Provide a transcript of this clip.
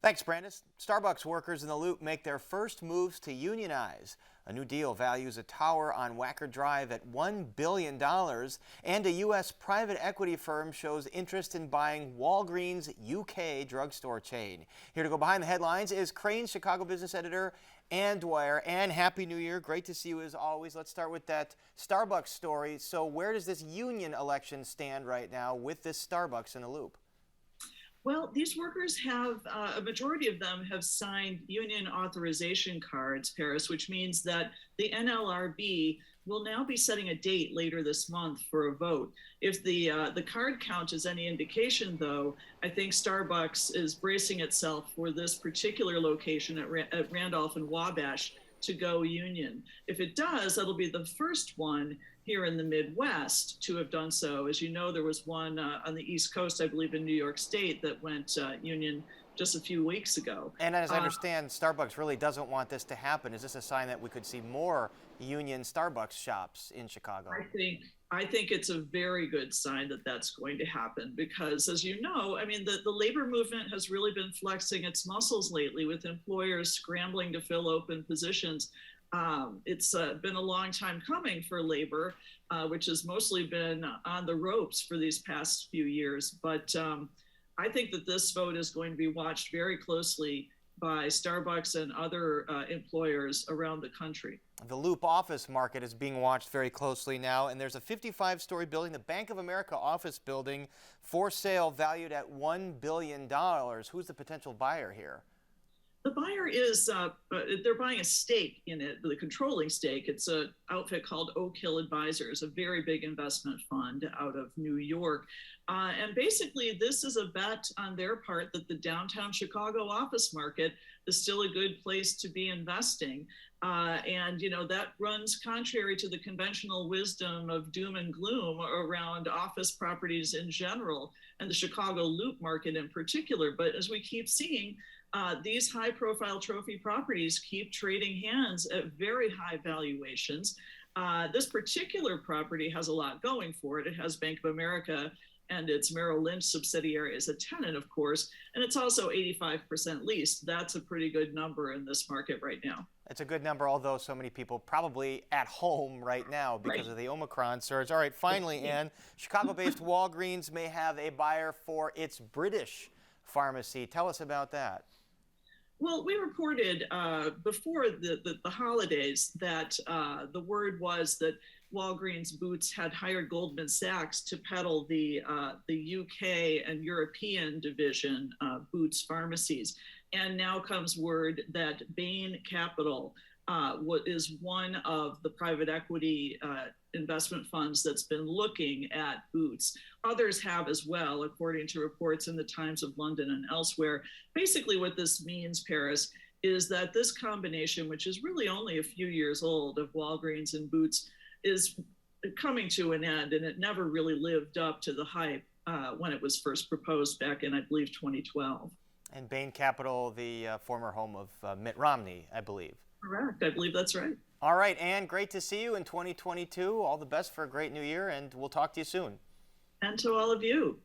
Thanks, Brandis. Starbucks workers in the Loop make their first moves to unionize. A new deal values a tower on Wacker Drive at $1 billion, and a U.S. private equity firm shows interest in buying Walgreens UK drugstore chain. Here to go behind the headlines is Crain Chicago business editor Ann Dwyer. Ann, Happy New Year. Great to see you as always. Let's start with that Starbucks story. So where does this union election stand right now with this Starbucks in the Loop? Well, these workers have, a majority of them have signed union authorization cards, Paris, which means that the NLRB will now be setting a date later this month for a vote. If the card count is any indication, though, I think Starbucks is bracing itself for this particular location at Randolph and Wabash to go union. If it does, that'll be the first one here in the Midwest to have done so. As you know, there was one on the East Coast, I believe in New York State, that went union just a few weeks ago. And as I understand, Starbucks really doesn't want this to happen. Is this a sign that we could see more union Starbucks shops in Chicago? I think it's a very good sign that that's going to happen because, as you know, I mean, the labor movement has really been flexing its muscles lately with employers scrambling to fill open positions. It's been a long time coming for labor, which has mostly been on the ropes for these past few years. But I think that this vote is going to be watched very closely by Starbucks and other employers around the country. The Loop office market is being watched very closely now, and there's a 55-story building, the Bank of America office building, for sale, valued at $1 billion. Who's the potential buyer here? The buyer is, they're buying a stake in it, the controlling stake. It's an outfit called Oak Hill Advisors, a very big investment fund out of New York. And basically, this is a bet on their part that the downtown Chicago office market is still a good place to be investing. And, you know, that runs contrary to the conventional wisdom of doom and gloom around office properties in general and the Chicago Loop market in particular. But as we keep seeing, these high-profile trophy properties keep trading hands at very high valuations. This particular property has a lot going for it. It has Bank of America and its Merrill Lynch subsidiary as a tenant, of course, and it's also 85% leased. That's a pretty good number in this market right now. It's a good number, although so many people probably at home right now because of the Omicron surge. All right, finally, Ann, Chicago-based Walgreens may have a buyer for its British pharmacy. Tell us about that. Well, we reported before the holidays that the word was that Walgreens Boots had hired Goldman Sachs to peddle the UK and European division Boots pharmacies. And now comes word that Bain Capital is one of the private equity investment funds that's been looking at Boots. Others have as well, according to reports in the Times of London and elsewhere. Basically what this means, Paris, is that this combination, which is really only a few years old, of Walgreens and Boots, is coming to an end, and it never really lived up to the hype when it was first proposed back in, I believe, 2012. And Bain Capital, the former home of Mitt Romney, I believe. Correct. I believe that's right. All right, Ann, great to see you in 2022. All the best for a great new year, and we'll talk to you soon. And to all of you.